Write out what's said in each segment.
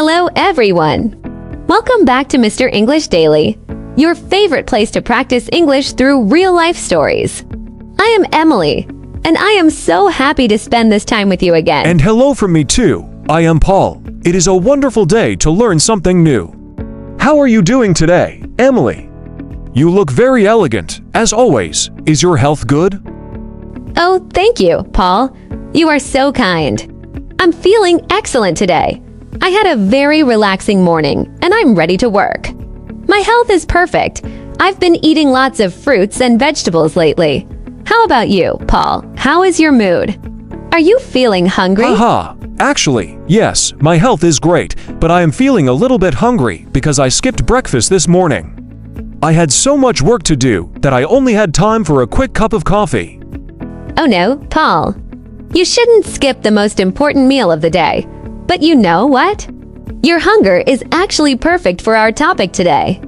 Hello, everyone! Welcome back to Mr. English Daily, your favorite place to practice English through real-life stories. I am Emily, and I am so happy to spend this time with you again. And hello from me too. I am Paul. It is a wonderful day to learn something new. How are you doing today, Emily? You look very elegant, as always. Is your health good? Oh, thank you, Paul. You are so kind. I'm feeling excellent today. I had a very relaxing morning, and I'm ready to work. My health is perfect. I've been eating lots of fruits and vegetables lately. How about you, Paul? How is your mood? Are you feeling hungry? Actually, yes, my health is great, but I am feeling a little bit hungry because I skipped breakfast this morning. I had so much work to do that I only had time for a quick cup of coffee. Oh no, Paul. You shouldn't skip the most important meal of the day. But you know what? Your hunger is actually perfect for our topic today.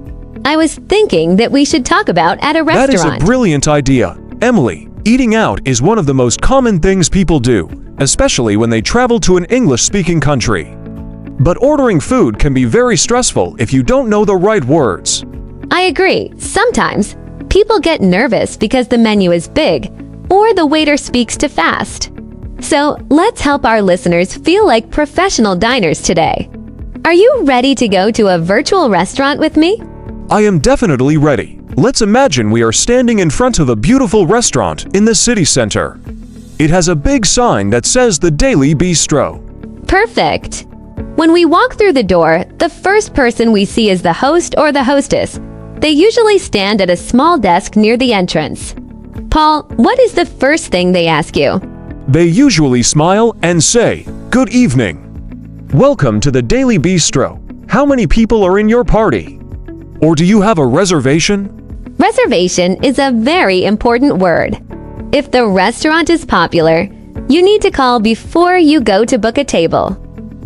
I was thinking that we should talk about at a restaurant. That is a brilliant idea. Emily, eating out is one of the most common things people do, especially when they travel to an English-speaking country. But ordering food can be very stressful if you don't know the right words. I agree. Sometimes, people get nervous because the menu is big, or the waiter speaks too fast. So, let's help our listeners feel like professional diners today. Are you ready to go to a virtual restaurant with me? I am definitely ready. Let's imagine we are standing in front of a beautiful restaurant in the city center. It has a big sign that says the Daily Bistro. Perfect! When we walk through the door, the first person we see is the host or the hostess. They usually stand at a small desk near the entrance. Paul, what is the first thing they ask you? They usually smile and say, "Good evening. Welcome to the Daily Bistro. How many people are in your party? Or do you have a reservation?" Reservation is a very important word. If the restaurant is popular, you need to call before you go to book a table.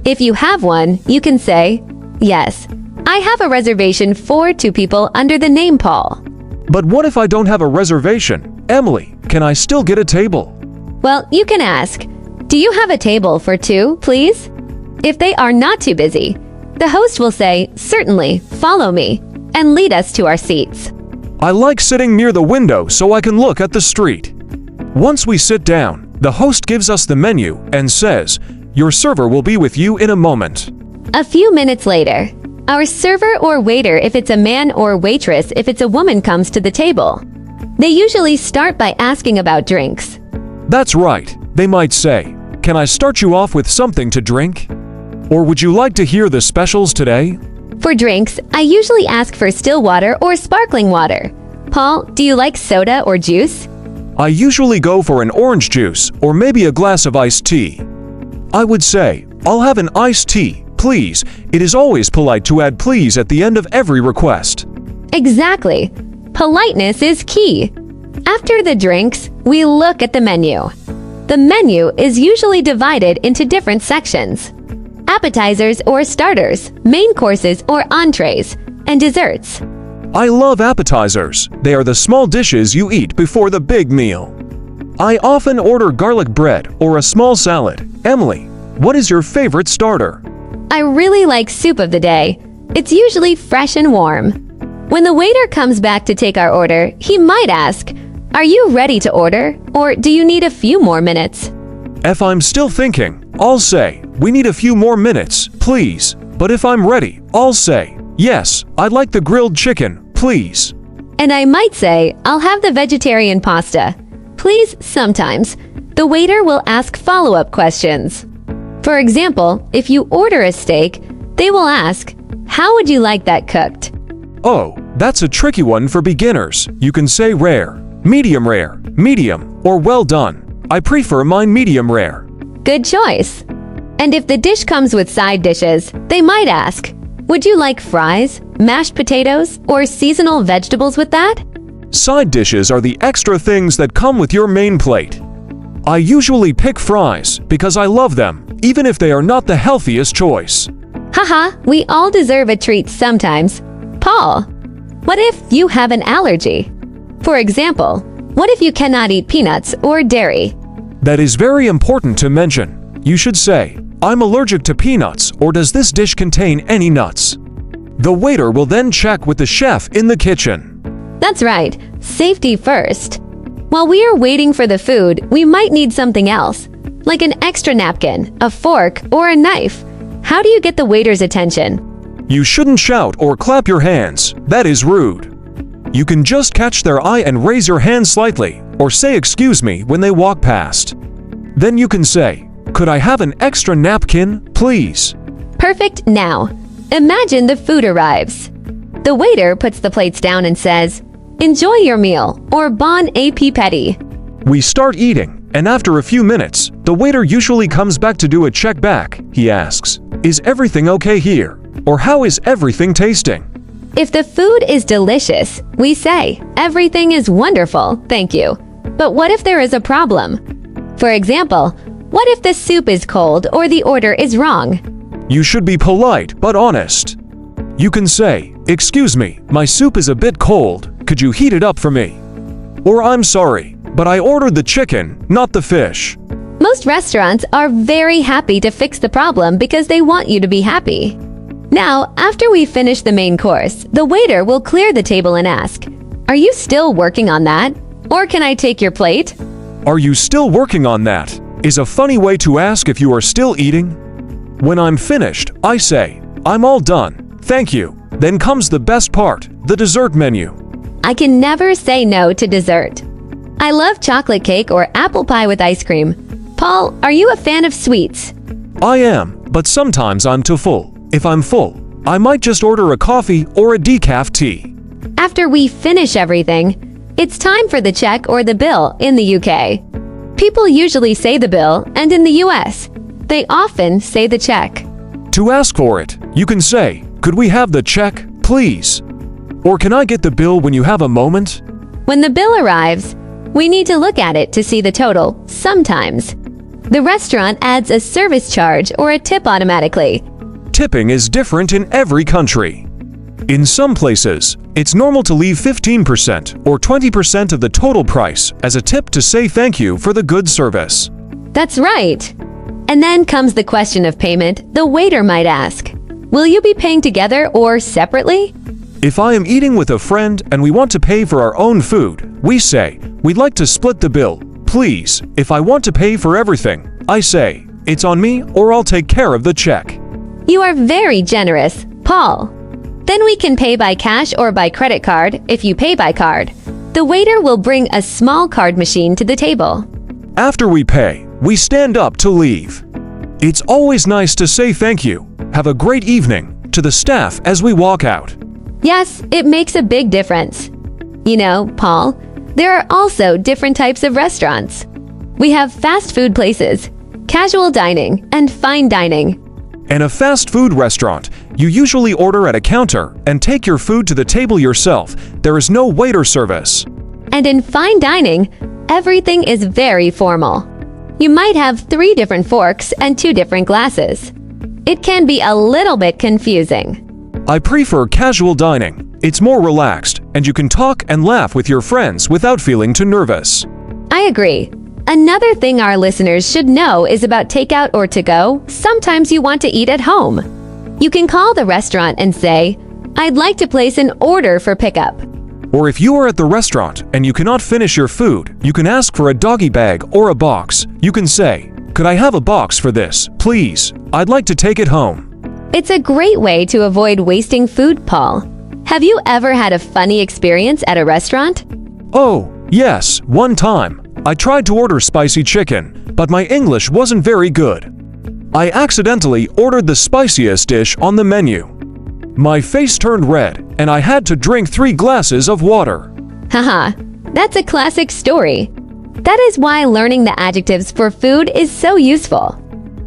If you have one, you can say, "Yes, I have a reservation for 2 people under the name Paul." But what if I don't have a reservation? Emily, can I still get a table? Well, you can ask, "Do you have a table for 2, please?" If they are not too busy, the host will say, "Certainly, follow me," and lead us to our seats. I like sitting near the window so I can look at the street. Once we sit down, the host gives us the menu and says, "Your server will be with you in a moment." A few minutes later, our server or waiter, if it's a man, or waitress, if it's a woman, comes to the table. They usually start by asking about drinks. That's right. They might say, "Can I start you off with something to drink? Or would you like to hear the specials today?" For drinks, I usually ask for still water or sparkling water. Paul, do you like soda or juice? I usually go for an orange juice or maybe a glass of iced tea. I would say, "I'll have an iced tea, please." It is always polite to add "please" at the end of every request. Exactly. Politeness is key. After the drinks, we look at the menu. The menu is usually divided into different sections: appetizers or starters, main courses or entrees, and desserts. I love appetizers. They are the small dishes you eat before the big meal. I often order garlic bread or a small salad. Emily, what is your favorite starter? I really like soup of the day. It's usually fresh and warm. When the waiter comes back to take our order, he might ask, "Are you ready to order, or do you need a few more minutes?" If I'm still thinking, I'll say, "We need a few more minutes, please." But if I'm ready, I'll say, "Yes, I'd like the grilled chicken, please." And I might say, "I'll have the vegetarian pasta, please." Sometimes, the waiter will ask follow-up questions. For example, if you order a steak, they will ask, "How would you like that cooked?" Oh, that's a tricky one for beginners. You can say rare, medium, or well done. I prefer mine medium rare. Good choice. And if the dish comes with side dishes, they might ask, "Would you like fries, mashed potatoes, or seasonal vegetables with that?" Side dishes are the extra things that come with your main plate. I usually pick fries because I love them, even if they are not the healthiest choice. Haha, we all deserve a treat sometimes. Paul, what if you have an allergy? For example, what if you cannot eat peanuts or dairy? That is very important to mention. You should say, I'm allergic to peanuts, or does this dish contain any nuts? The waiter will then check with the chef in the kitchen. That's right, safety first. While we are waiting for the food, we might need something else, like an extra napkin, a fork, or a knife. How do you get the waiter's attention? You shouldn't shout or clap your hands. That is rude. You can just catch their eye and raise your hand slightly, or say excuse me when they walk past. Then you can say, "Could I have an extra napkin, please?" Perfect. Now, imagine the food arrives. The waiter puts the plates down and says, "Enjoy your meal," or "Bon appétit." We start eating, and after a few minutes, the waiter usually comes back to do a check back. He asks, "Is everything okay here?" Or "How is everything tasting?" If the food is delicious, we say, "Everything is wonderful, thank you." But what if there is a problem? For example, what if the soup is cold or the order is wrong? You should be polite but honest. You can say, "Excuse me, my soup is a bit cold. Could you heat it up for me?" Or "I'm sorry, but I ordered the chicken, not the fish." Most restaurants are very happy to fix the problem because they want you to be happy. Now, after we finish the main course, the waiter will clear the table and ask, "Are you still working on that? Or can I take your plate?" "Are you still working on that?" is a funny way to ask if you are still eating. When I'm finished, I say, "I'm all done, thank you." Then comes the best part, the dessert menu. I can never say no to dessert. I love chocolate cake or apple pie with ice cream. Paul, are you a fan of sweets? I am, but sometimes I'm too full. If I'm full, I might just order a coffee or a decaf tea. After we finish everything, it's time for the check or the bill in the UK. People usually say the bill, and in the US, they often say the check. To ask for it, you can say, "Could we have the check, please?" Or "Can I get the bill when you have a moment?" When the bill arrives, we need to look at it to see the total, sometimes. The restaurant adds a service charge or a tip automatically. Tipping is different in every country. In some places, it's normal to leave 15% or 20% of the total price as a tip to say thank you for the good service. That's right. And then comes the question of payment. The waiter might ask, "Will you be paying together or separately?" If I am eating with a friend and we want to pay for our own food, we say, "We'd like to split the bill, please." If I want to pay for everything, I say, "It's on me or I'll take care of the check." You are very generous, Paul. Then we can pay by cash or by credit card if you pay by card. The waiter will bring a small card machine to the table. After we pay, we stand up to leave. It's always nice to say thank you, "Have a great evening," to the staff as we walk out. Yes, it makes a big difference. You know, Paul, there are also different types of restaurants. We have fast food places, casual dining, and fine dining. In a fast food restaurant, you usually order at a counter and take your food to the table yourself. There is no waiter service. And in fine dining, everything is very formal. You might have 3 different forks and 2 different glasses. It can be a little bit confusing. I prefer casual dining. It's more relaxed, and you can talk and laugh with your friends without feeling too nervous. I agree. Another thing our listeners should know is about takeout or to-go. Sometimes you want to eat at home. You can call the restaurant and say, "I'd like to place an order for pickup." Or if you are at the restaurant and you cannot finish your food, you can ask for a doggy bag or a box. You can say, "Could I have a box for this, please? I'd like to take it home." It's a great way to avoid wasting food, Paul. Have you ever had a funny experience at a restaurant? Oh, yes, one time. I tried to order spicy chicken, but my English wasn't very good. I accidentally ordered the spiciest dish on the menu. My face turned red, and I had to drink 3 glasses of water. Haha, that's a classic story. That is why learning the adjectives for food is so useful.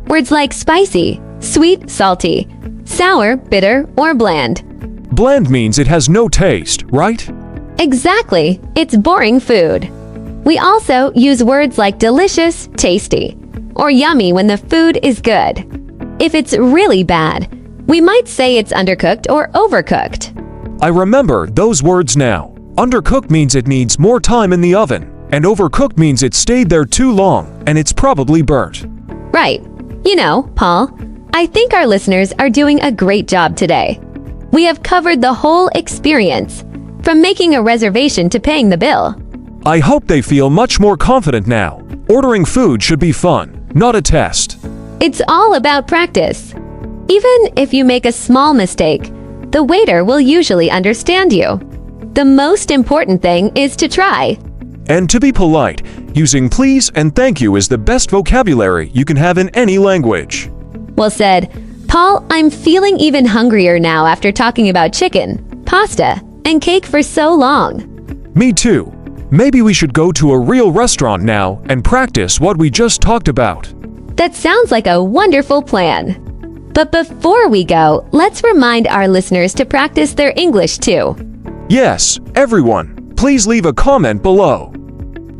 Words like spicy, sweet, salty, sour, bitter, or bland. Bland means it has no taste, right? Exactly, it's boring food. We also use words like delicious, tasty, or yummy when the food is good. If it's really bad, we might say it's undercooked or overcooked. I remember those words now. Undercooked means it needs more time in the oven, and overcooked means it stayed there too long, and it's probably burnt. Right. You know, Paul, I think our listeners are doing a great job today. We have covered the whole experience, from making a reservation to paying the bill. I hope they feel much more confident now. Ordering food should be fun, not a test. It's all about practice. Even if you make a small mistake, the waiter will usually understand you. The most important thing is to try. And to be polite, using please and thank you is the best vocabulary you can have in any language. Well said. Paul, I'm feeling even hungrier now after talking about chicken, pasta, and cake for so long. Me too. Maybe we should go to a real restaurant now and practice what we just talked about. That sounds like a wonderful plan. But before we go, let's remind our listeners to practice their English too. Yes, everyone, please leave a comment below.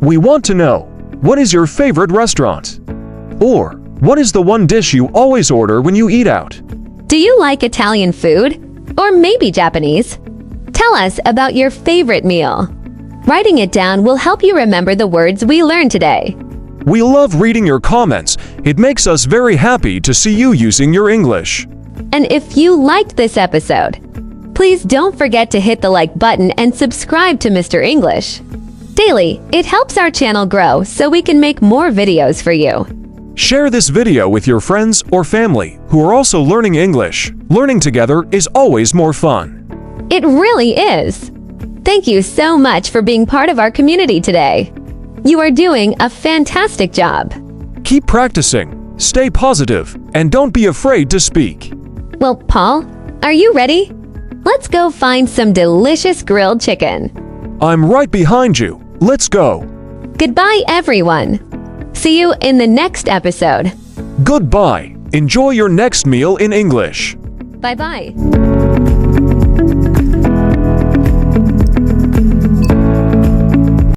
We want to know, what is your favorite restaurant? Or, what is the one dish you always order when you eat out? Do you like Italian food? Or maybe Japanese? Tell us about your favorite meal. Writing it down will help you remember the words we learned today. We love reading your comments. It makes us very happy to see you using your English. And if you liked this episode, please don't forget to hit the like button and subscribe to Mr. English. Daily, it helps our channel grow so we can make more videos for you. Share this video with your friends or family who are also learning English. Learning together is always more fun. It really is. Thank you so much for being part of our community today. You are doing a fantastic job. Keep practicing, stay positive, and don't be afraid to speak. Well, Paul, are you ready? Let's go find some delicious grilled chicken. I'm right behind you. Let's go. Goodbye, everyone. See you in the next episode. Goodbye. Enjoy your next meal in English. Bye-bye.